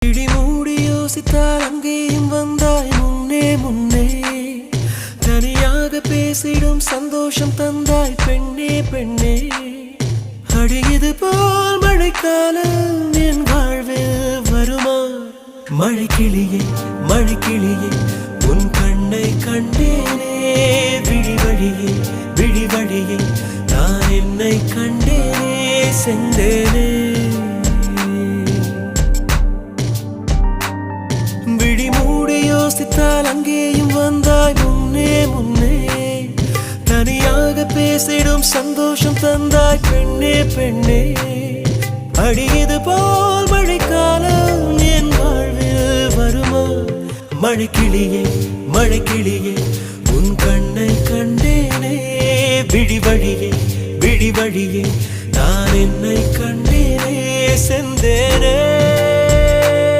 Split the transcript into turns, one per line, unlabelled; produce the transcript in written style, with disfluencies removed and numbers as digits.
இடி மூடி யோசித்தால் அங்கேயும் வந்தாய் முன்னே முன்னே தனியாக பேசிடும் சந்தோஷம் தந்தாய் பெண்ணே பெண்ணே அடியது போல் மழைக்காலம் என் வாழ்வில் வருமா மழைக்கிளியே மழைக்கிளியே உன் கண்ணை கண்டேனே விழிவழியே விழிவழியே நான் என்னை கண்டேனே சென்றேனே விழி மூடி யோசித்தால் அங்கேயும் வந்தாய் முன்னே முன்னே தனியாக பேசிடும் சந்தோஷம் தந்தாய் பெண்ணே பெண்ணே அடியது போல் மழைக்காலம் என் வாழ்வில் வருமா மழைக்கிளியே மழைக்கிளியே